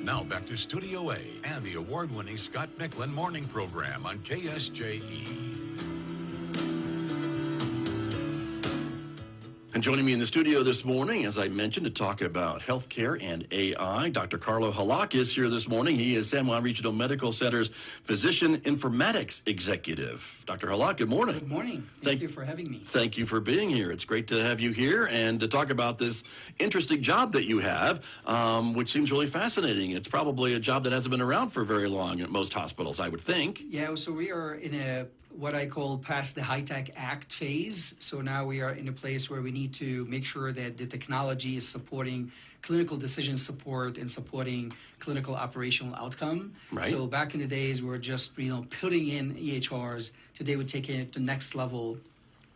Now back to Studio A and the award-winning Scott Micklin morning program on KSJE. And joining me in the studio this morning, as I mentioned, to talk about healthcare and AI, Dr. Carlo Hallak is here this morning. He is San Juan Regional Medical Center's Physician Informatics Executive. Dr. Hallak, good morning. Good morning. Thank you for having me. Thank you for being here. It's great to have you here and to talk about this interesting job that you have, which seems really fascinating. It's probably a job that hasn't been around for very long at most hospitals, I would think. Yeah, so we are in what I call past the high-tech act phase. So now we are in a place where we need to make sure that the technology is supporting clinical decision support and supporting clinical operational outcome. Right. So back in the days, we were just putting in EHRs. Today, we're taking it to the next level.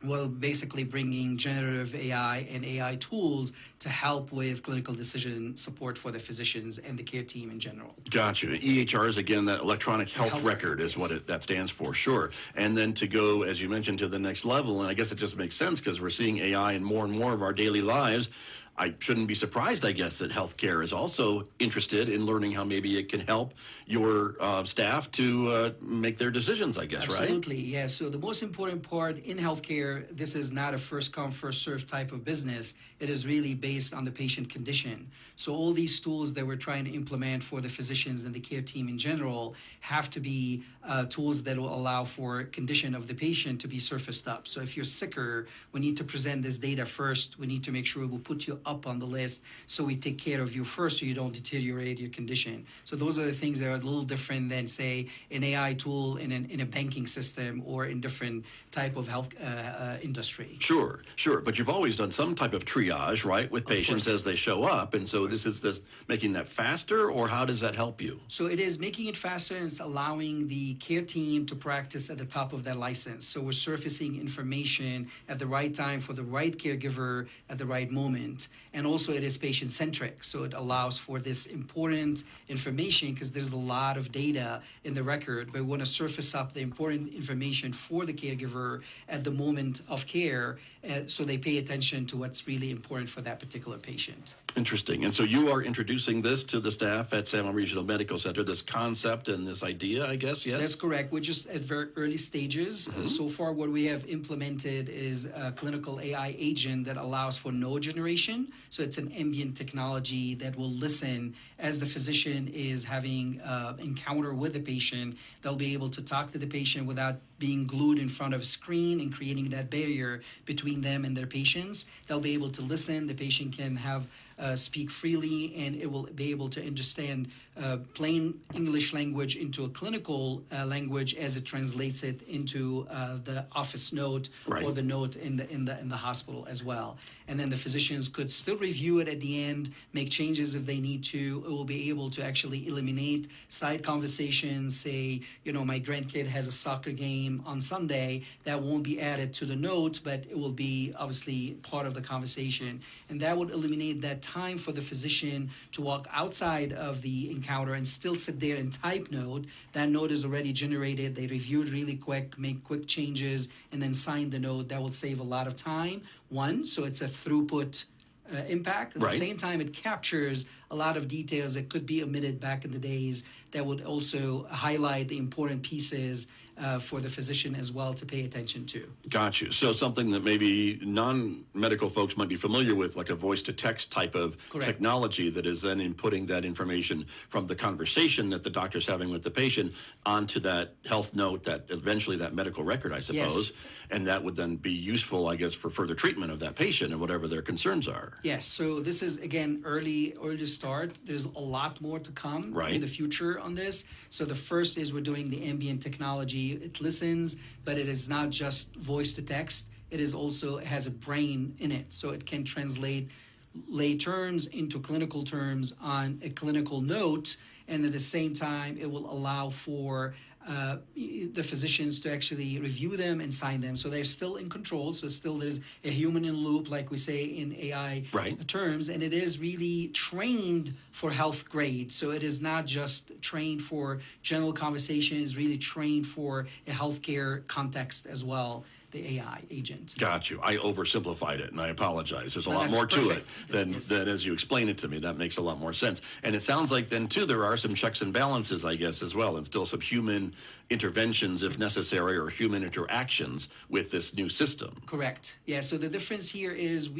Well, basically bringing generative AI and AI tools to help with clinical decision support for the physicians and the care team in general. Gotcha. EHR is, again, that electronic health record is what that stands for, sure. And then to go, as you mentioned, to the next level, and I guess it just makes sense because we're seeing AI in more and more of our daily lives. I shouldn't be surprised, I guess, that healthcare is also interested in learning how maybe it can help your staff to make their decisions, I guess, right? Absolutely, yeah. So the most important part in healthcare, this is not a first come, first served type of business. It is really based on the patient condition. So all these tools that we're trying to implement for the physicians and the care team in general have to be tools that will allow for condition of the patient to be surfaced up. So if you're sicker, we need to present this data first. We need to make sure we'll put you up on the list so we take care of you first so you don't deteriorate your condition. So those are the things that are a little different than, say, an AI tool in a banking system or in different type of health industry. Sure. But you've always done some type of triage, right, with patients as they show up. And so this is making that faster, or how does that help you? So it is making it faster, and it's allowing the care team to practice at the top of their license. So we're surfacing information at the right time for the right caregiver at the right moment. And also it is patient-centric, so it allows for this important information because there's a lot of data in the record, but we want to surface up the important information for the caregiver at the moment of care so they pay attention to what's really important for that particular patient. Interesting. And so you are introducing this to the staff at San Juan Regional Medical Center, this concept and this idea, I guess, yes? That's correct. We're just at very early stages. So far, what we have implemented is a clinical AI agent that allows for node generation. So it's an ambient technology that will listen as the physician is having encounter with the patient. They'll be able to talk to the patient without being glued in front of a screen and creating that barrier between them and their patients. They'll be able to listen. The patient can have speak freely, and it will be able to understand plain English language into a clinical language as it translates it into the office note or the note in the hospital as well. And then the physicians could still review it at the end, make changes if they need to. It will be able to actually eliminate side conversations. Say, my grandkid has a soccer game on Sunday. That won't be added to the note, but it will be obviously part of the conversation. And that would eliminate that time for the physician to walk outside of the encounter and still sit there and type note. That note is already generated. They review it really quick, make quick changes, and then sign the note. That will save a lot of time. So it's a throughput impact. At the same time, it captures a lot of details that could be omitted back in the days that would also highlight the important pieces for the physician as well to pay attention to. Got you. So something that maybe non-medical folks might be familiar with, like a voice-to-text type of technology that is then inputting that information from the conversation that the doctor's having with the patient onto that health note, that eventually that medical record, I suppose, and that would then be useful, I guess, for further treatment of that patient and whatever their concerns are. Yes. So this is, again, early to start. There's a lot more to come in the future on this. So the first is we're doing the ambient technology. It listens, but it is not just voice to text. It is also has a brain in it, so it can translate lay terms into clinical terms on a clinical note, and at the same time, it will allow for the physicians to actually review them and sign them. So they're still in control. So still there's a human in loop, like we say in AI terms, and it is really trained for health grade. So it is not just trained for general conversation, it's really trained for a healthcare context as well. the AI agent. Got you. I oversimplified it, and I apologize. There's a No, lot that's more to it perfect. than as you explain it to me. That makes a lot more sense. And it sounds like then, too, there are some checks and balances, I guess, as well, and still some human interventions, if necessary, or human interactions with this new system. Correct. Yeah. So the difference here is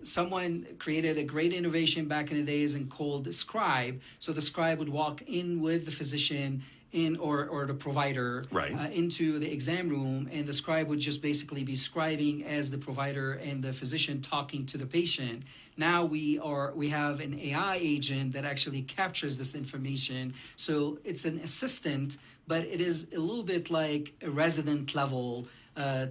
someone created a great innovation back in the days and called scribe. So the scribe would walk in with the physician or the provider Right. Into the exam room, and the scribe would just basically be scribing as the provider and the physician talking to the patient. Now we have an AI agent that actually captures this information. So it's an assistant, but it is a little bit like a resident level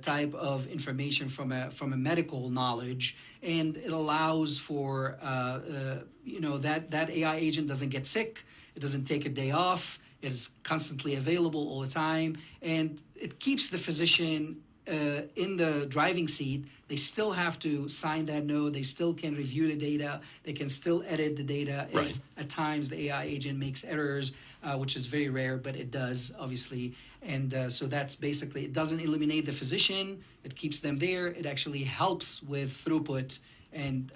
type of information from a medical knowledge, and it allows for that AI agent doesn't get sick, it doesn't take a day off, it is constantly available all the time, and it keeps the physician in the driving seat. They still have to sign that note. They still can review the data. They can still edit the data Right. if at times the AI agent makes errors, which is very rare, but it does, obviously. And so that's basically, it doesn't eliminate the physician. It keeps them there. It actually helps with throughput and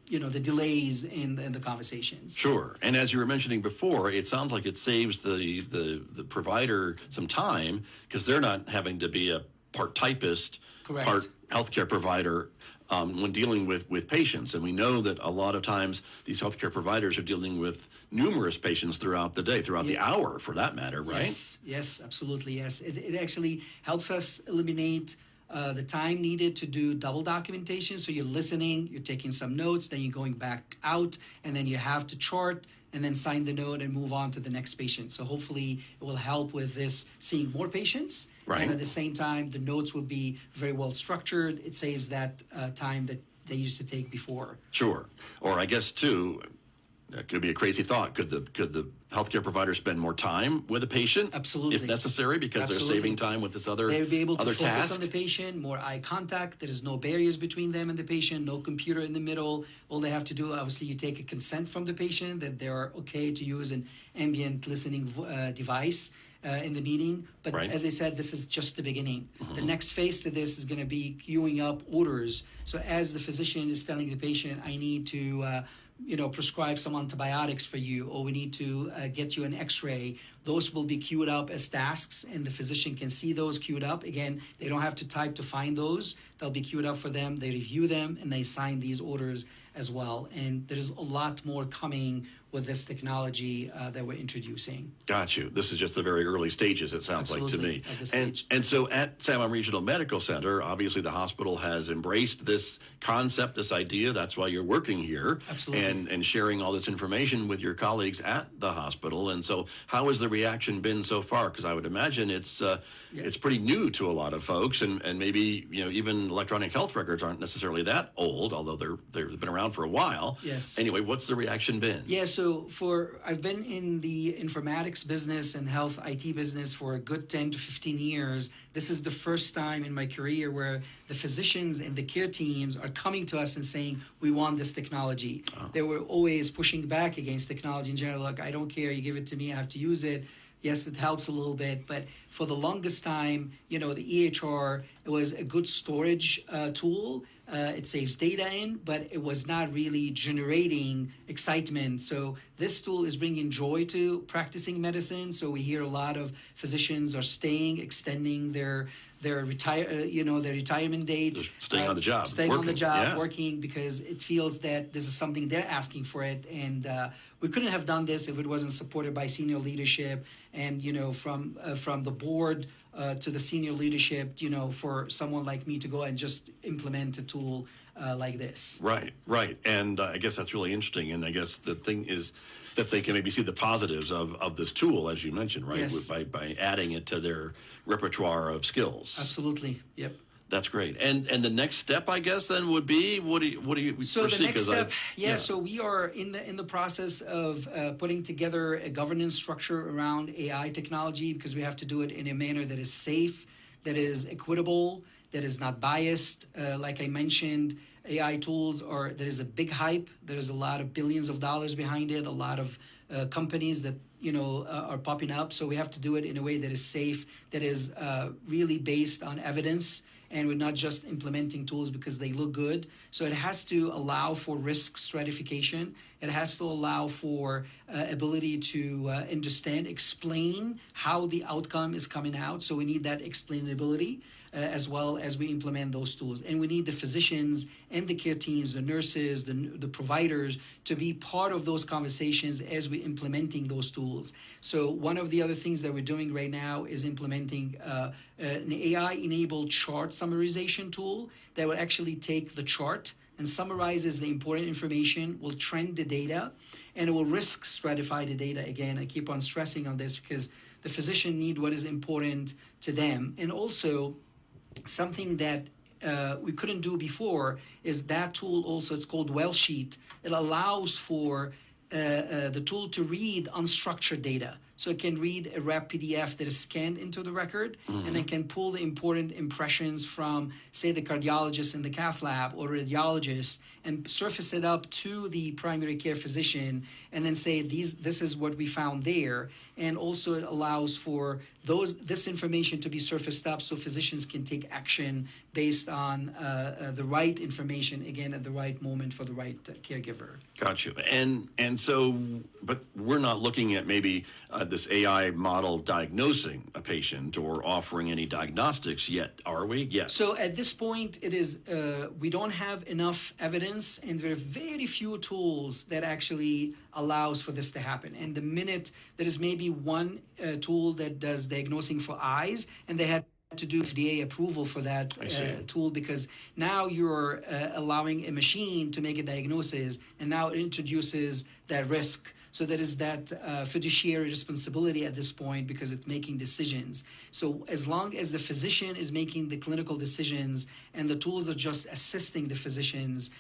the delays in the conversations. Sure. And as you were mentioning before, it sounds like it saves the provider some time because they're not having to be a part typist, Correct. part healthcare provider when dealing with patients. And we know that a lot of times these healthcare providers are dealing with numerous patients throughout the day, throughout the hour for that matter, right? Yes, absolutely, yes. It actually helps us eliminate the time needed to do double documentation. So you're listening, you're taking some notes, then you're going back out, and then you have to chart and then sign the note and move on to the next patient. So hopefully it will help with this, seeing more patients. Right. And at the same time, the notes will be very well structured. It saves that time that they used to take before. Sure. Or I guess too, that could be a crazy thought. Could the healthcare provider spend more time with a patient? Absolutely. If necessary, because Absolutely. they're saving time with this other They'll be able to focus task? on the patient, more eye contact. There is no barriers between them and the patient, no computer in the middle. All they have to do, obviously, you take a consent from the patient that they're okay to use an ambient listening device in the meeting. But Right. as I said, this is just the beginning. Mm-hmm. The next phase to this is going to be queuing up orders. So as the physician is telling the patient, I need to prescribe some antibiotics for you, or we need to get you an x-ray, those will be queued up as tasks, and the physician can see those queued up. Again, they don't have to type to find those. They'll be queued up for them. They review them, and they sign these orders as well. And there's a lot more coming with this technology that we're introducing. Got you. This is just the very early stages, it sounds like to Absolutely, me. at this And stage. and so at San Regional Medical Center, obviously the hospital has embraced this concept, this idea. That's why you're working here. Absolutely. And sharing all this information with your colleagues at the hospital. And so how has the reaction been so far? Because I would imagine it's pretty new to a lot of folks, and maybe even electronic health records aren't necessarily that old, although they've been around for a while. Yes. Anyway, what's the reaction been? Yeah, so I've been in the informatics business and health IT business for a good 10 to 15 years. This is the first time in my career where the physicians and the care teams are coming to us and saying, we want this technology. Oh. They were always pushing back against technology in general. Look, I don't care, you give it to me, I have to use it. Yes, it helps a little bit, but for the longest time, the EHR, it was a good storage tool. It saves data in, but it was not really generating excitement. So this tool is bringing joy to practicing medicine. So we hear a lot of physicians are staying, extending their retirement date, Just staying on the job, staying on the working, job, yeah. working, because it feels that this is something they're asking for it, and we couldn't have done this if it wasn't supported by senior leadership and from the board to the senior leadership. For someone like me to go and just implement a tool like this. Right. And I guess that's really interesting. And I guess the thing is that they can maybe see the positives of this tool, as you mentioned, right? Yes. By adding it to their repertoire of skills. Absolutely. Yep. That's great. And the next step, I guess, then would be what do you So foresee? the next 'Cause step, so we are in the process of putting together a governance structure around AI technology, because we have to do it in a manner that is safe, that is equitable, that is not biased. Like I mentioned, AI tools there is a big hype. There's a lot of billions of dollars behind it, a lot of companies that are popping up. So we have to do it in a way that is safe, that is really based on evidence, and we're not just implementing tools because they look good. So it has to allow for risk stratification. It has to allow for ability to understand, explain how the outcome is coming out. So we need that explainability as well as we implement those tools. And we need the physicians and the care teams, the nurses, the providers to be part of those conversations as we're implementing those tools. So one of the other things that we're doing right now is implementing an AI-enabled chart summarization tool that will actually take the chart and summarizes the important information, will trend the data, and it will risk stratify the data. Again, I keep on stressing on this because the physician need what is important to them. And also, something that we couldn't do before is that tool also, it's called Well Sheet. It allows for the tool to read unstructured data. So it can read a wrap PDF that is scanned into the record, and it can pull the important impressions from, say, the cardiologist in the cath lab or radiologist and surface it up to the primary care physician and then say, this is what we found there. And also it allows for this information to be surfaced up so physicians can take action based on the right information, again, at the right moment for the right caregiver. Got you. And so, but we're not looking at maybe this AI model diagnosing a patient or offering any diagnostics yet, are we? Yes. So at this point, it is we don't have enough evidence, and there are very few tools that actually allows for this to happen. And the minute there is maybe one tool that does diagnosing for eyes, and they had to do FDA approval for that tool, because now you're allowing a machine to make a diagnosis, and now it introduces that risk. So there is that fiduciary responsibility at this point because it's making decisions. So as long as the physician is making the clinical decisions and the tools are just assisting the physicians,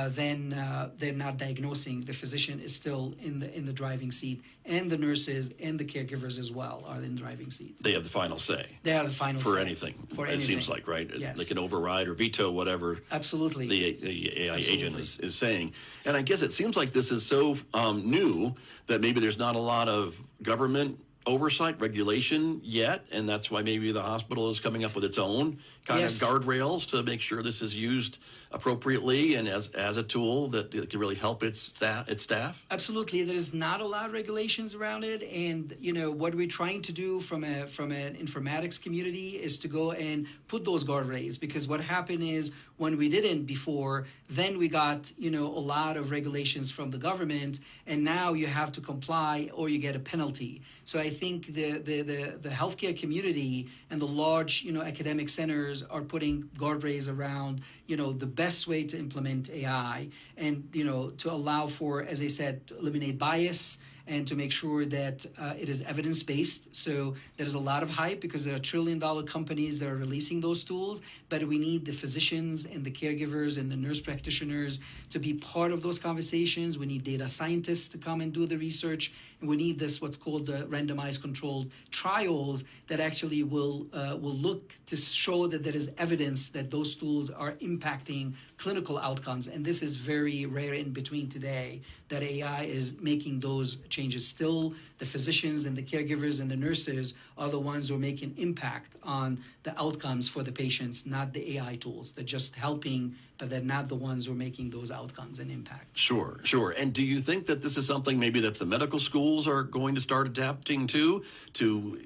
then they're not diagnosing. The physician is still in the driving seat, and the nurses and the caregivers as well are in the driving seats. They have the final say. They have the final say. For anything. For it anything. seems like, right? Yes. They can override or veto whatever Absolutely. the AI Absolutely. agent is saying. And I guess it seems like this is so new that maybe there's not a lot of government oversight, regulation yet, and that's why maybe the hospital is coming up with its own kind Yes. of guardrails to make sure this is used appropriately and as a tool that can really help its staff. Absolutely, there's not a lot of regulations around it, and what we're trying to do from an informatics community is to go and put those guardrails, because what happened is when we didn't before, then we got a lot of regulations from the government, and now you have to comply or you get a penalty. So I think the healthcare community and the large academic centers are putting guardrails around the best way to implement AI, and to allow for, as I said, to eliminate bias and to make sure that it is evidence-based. So there's a lot of hype because there are trillion-dollar companies that are releasing those tools, but we need the physicians and the caregivers and the nurse practitioners to be part of those conversations. We need data scientists to come and do the research, and we need what's called randomized controlled trials that actually will look to show that there is evidence that those tools are impacting clinical outcomes. And this is very rare in between today, that AI is making those changes. Still, the physicians and the caregivers and the nurses are the ones who are making impact on the outcomes for the patients, not the AI tools. They're just helping, but they're not the ones who are making those outcomes and impact. Sure. And do you think that this is something maybe that the medical schools are going to start adapting to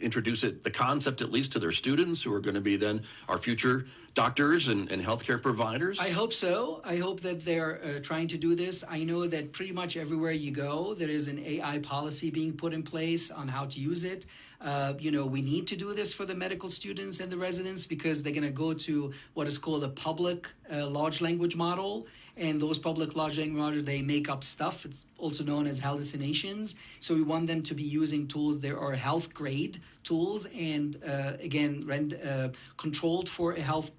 introduce the concept at least to their students, who are going to be then our future doctors and healthcare providers? I hope so. I hope that they're trying to do this. I know that pretty much everywhere you go, there is an AI policy being put in place on how to use it. We need to do this for the medical students and the residents, because they're going to go to what is called a public large language model. And those public large language models, they make up stuff. It's also known as hallucinations. So we want them to be using tools that are health grade tools and, controlled for a health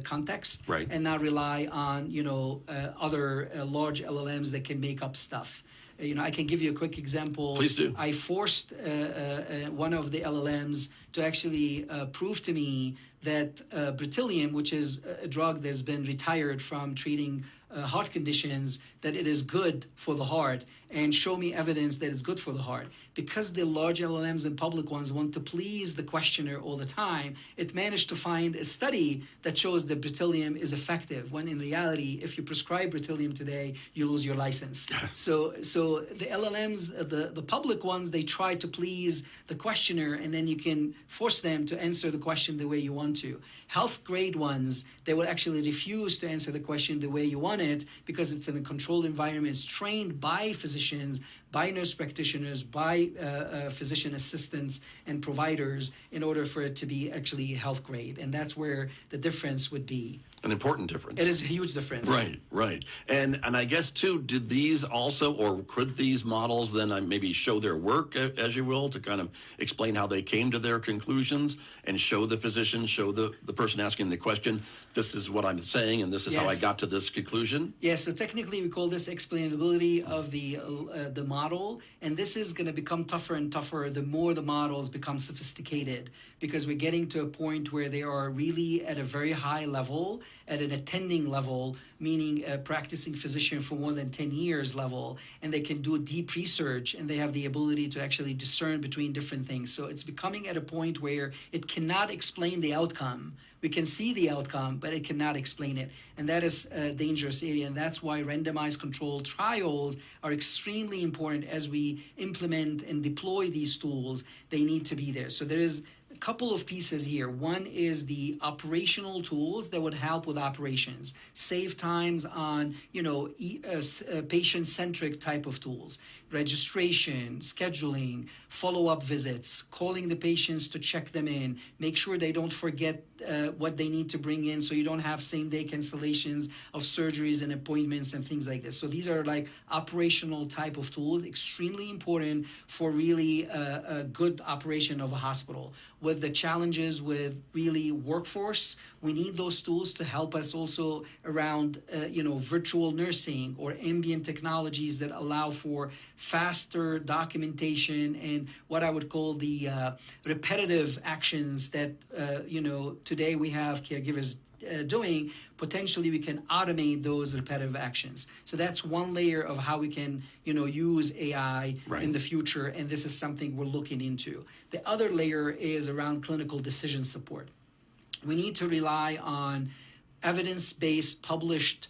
context. Right. And not rely on, other large LLMs that can make up stuff. I can give you a quick example. Please do. I forced one of the LLMs to actually prove to me that Beryllium, which is a drug that's been retired from treating heart conditions that it is good for the heart, and show me evidence that it's good for the heart. Because the large LLMs and public ones want to please the questioner all the time, it managed to find a study that shows that Beryllium is effective, when in reality, if you prescribe Beryllium today, you lose your license. So the LLMs, the public ones, they try to please the questioner, and then you can force them to answer the question the way you want to. Health grade ones, they will actually refuse to answer the question the way you want it, because it's in a controlled environment, it's trained by physicians, by nurse practitioners, by physician assistants and providers, in order for it to be actually health grade. And that's where the difference would be. An important difference. It is a huge difference. Right. And I guess, too, did these also, or could these models then maybe show their work, as you will, to kind of explain how they came to their conclusions, and show the physician, show the person asking the question, this is what I'm saying, and this is how I got to this conclusion? Yes, so technically we call this explainability of the model, and this is going to become tougher and tougher the more the models become sophisticated, because we're getting to a point where they are really at a very high level, at an attending level, meaning a practicing physician for more than 10 years level, and they can do deep research, and they have the ability to actually discern between different things. So it's becoming at a point where it cannot explain the outcome. We can see the outcome, but it cannot explain it. And that is a dangerous area. And that's why randomized controlled trials are extremely important as we implement and deploy these tools. They need to be there. So there is a couple of pieces here. One is the operational tools that would help with operations, save times on, patient-centric type of tools, registration, scheduling, follow-up visits, calling the patients to check them in, make sure they don't forget what they need to bring in, so you don't have same-day cancellations of surgeries and appointments and things like this. So these are like operational type of tools, extremely important for really a good operation of a hospital. With the challenges with really workforce, we need those tools to help us also around, virtual nursing or ambient technologies that allow for faster documentation and what I would call the repetitive actions that, today we have caregivers doing. Potentially we can automate those repetitive actions. So that's one layer of how we can, use AI in the future, and this is something we're looking into. The other layer is around clinical decision support. We need to rely on evidence-based published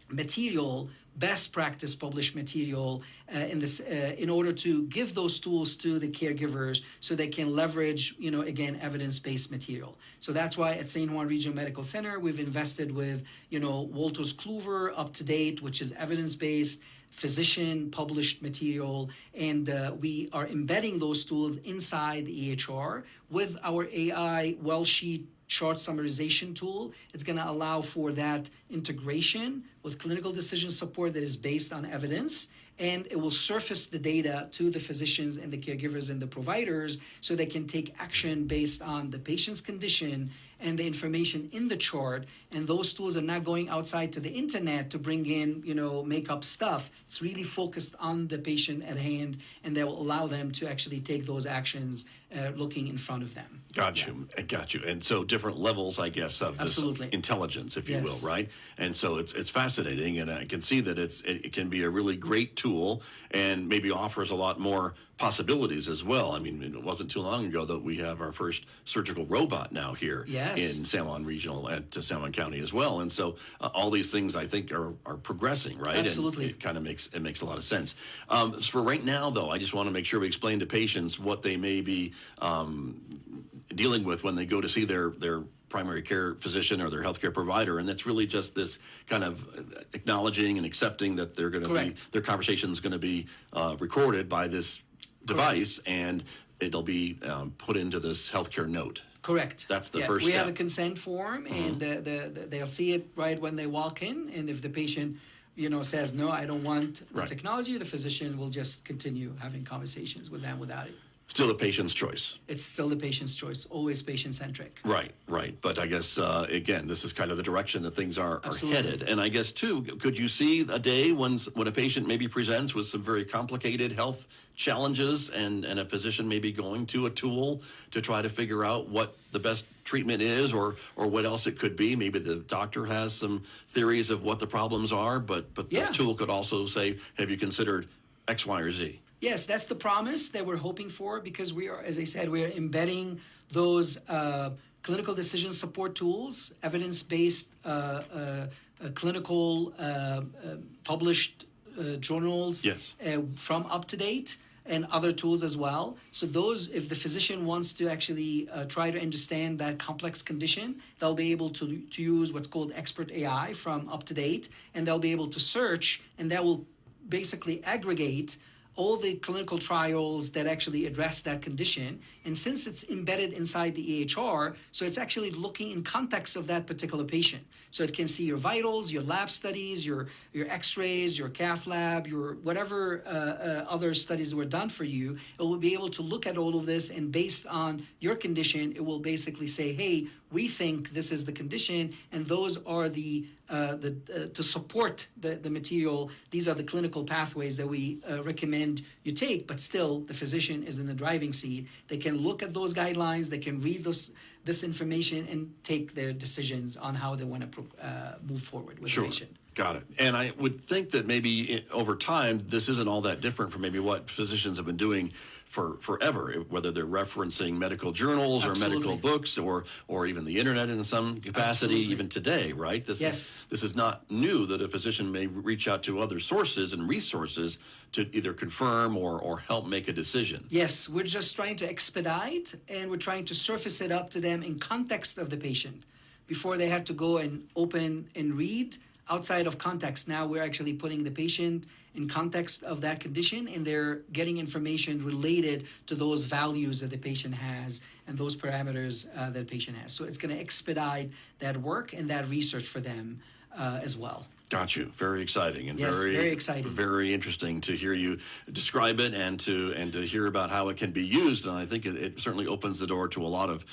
material, best practice published material in order to give those tools to the caregivers so they can leverage, again, evidence-based material. So that's why at St. Juan Regional Medical Center, we've invested with, Wolters Kluwer Up to Date, which is evidence-based, physician published material, and we are embedding those tools inside the EHR with our AI well sheet chart summarization tool. It's going to allow for that integration with clinical decision support that is based on evidence, and it will surface the data to the physicians and the caregivers and the providers so they can take action based on the patient's condition and the information in the chart. And those tools are not going outside to the internet to bring in, make up stuff. It's really focused on the patient at hand, and that will allow them to actually take those actions looking in front of them. Got you. And so different levels, I guess, of this intelligence, if you will, right? And so it's fascinating, and I can see that it can be a really great tool and maybe offers a lot more possibilities as well. I mean, it wasn't too long ago that we have our first surgical robot now here in San Juan Regional and to San Juan County as well. And so all these things, I think, are progressing, right? Absolutely. And it kind of makes a lot of sense. So for right now, though, I just want to make sure we explain to patients what they may be dealing with when they go to see their primary care physician or their healthcare provider, and that's really just this kind of acknowledging and accepting that they're going to be, their conversation is going to be recorded by this device, and it'll be put into this healthcare note. Correct. That's the first we step. have a consent form, and they'll see it right when they walk in, and if the patient says, no, I don't want the technology, the physician will just continue having conversations with them without it. Still the patient's choice. It's still the patient's choice, always patient-centric. Right, right. But I guess, again, this is kind of the direction that things are Absolutely. headed. And I guess, too, could you see a day when a patient maybe presents with some very complicated health challenges and a physician may be going to a tool to try to figure out what the best treatment is or what else it could be? Maybe the doctor has some theories of what the problems are, but this tool could also say, have you considered X, Y, or Z? Yes, that's the promise that we're hoping for, because we are, as I said, we are embedding those clinical decision support tools, evidence-based clinical published journals from UpToDate and other tools as well. So those, if the physician wants to actually try to understand that complex condition, they'll be able to use what's called Expert AI from UpToDate, and they'll be able to search, and that will basically aggregate all the clinical trials that actually address that condition. And since it's embedded inside the EHR, so it's actually looking in context of that particular patient. So it can see your vitals, your lab studies, your x-rays, your cath lab, your whatever other studies that were done for you. It will be able to look at all of this, and based on your condition, it will basically say, hey, we think this is the condition, and those are the to support the material, these are the clinical pathways that we recommend you take. But still, the physician is in the driving seat. They can look at those guidelines, they can read this information, and take their decisions on how they want to move forward with the patient. Got it. And I would think that maybe over time, this isn't all that different from maybe what physicians have been doing for forever, whether they're referencing medical journals or medical books or even the internet in some capacity, even today, right? This is not new, that a physician may reach out to other sources and resources to either confirm or help make a decision. Yes, we're just trying to expedite, and we're trying to surface it up to them in context of the patient. Before they had to go and open and read outside of context, now we're actually putting the patient in context of that condition, and they're getting information related to those values that the patient has and those parameters that the patient has. So it's going to expedite that work and that research for them as well. Got you. Very exciting and very exciting. Very interesting to hear you describe it and to hear about how it can be used. And I think it certainly opens the door to a lot of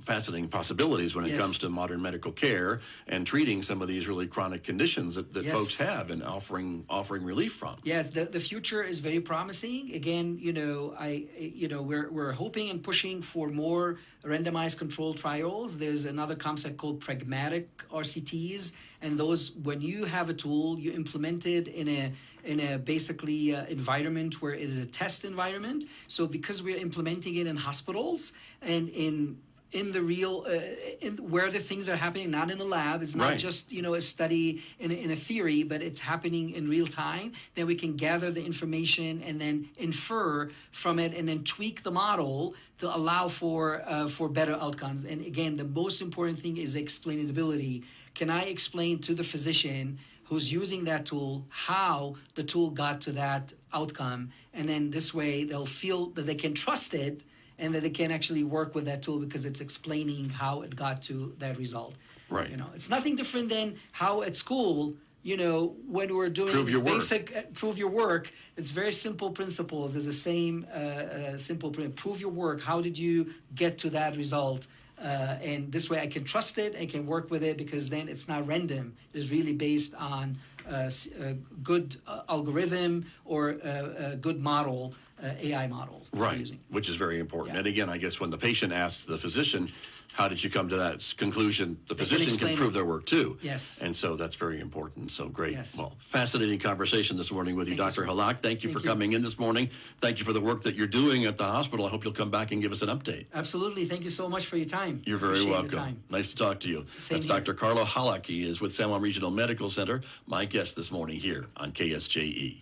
fascinating possibilities when it comes to modern medical care and treating some of these really chronic conditions that folks have and offering relief from. Yes, the future is very promising. Again, we're hoping and pushing for more randomized controlled trials. There's another concept called pragmatic RCTs, and those, when you have a tool, you implement it in a basically environment where it is a test environment. So because we're implementing it in hospitals and in the real, where the things are happening, not in a lab. It's not just, a study in a theory, but it's happening in real time. Then we can gather the information and then infer from it and then tweak the model to allow for better outcomes. And again, the most important thing is explainability. Can I explain to the physician who's using that tool how the tool got to that outcome? And then this way they'll feel that they can trust it and that they can actually work with that tool because it's explaining how it got to that result. Right. It's nothing different than how at school, when we're doing prove your work, it's very simple principles. It's the same simple principle. Prove your work. How did you get to that result? And this way I can trust it, I can work with it, because then it's not random. It is really based on a good algorithm or a good model, AI model. Right, which is very important. And again, I guess when the patient asks the physician, how did you come to that conclusion? The physician can prove their work too. Yes. And so that's very important. So great. Yes. Well, fascinating conversation this morning with you, Dr. Hallak. Thank you for coming in this morning. Thank you for the work that you're doing at the hospital. I hope you'll come back and give us an update. Absolutely. Thank you so much for your time. You're very welcome. Nice to talk to you. That's Dr. Carlo Hallak. He is with San Juan Regional Medical Center, my guest this morning here on KSJE.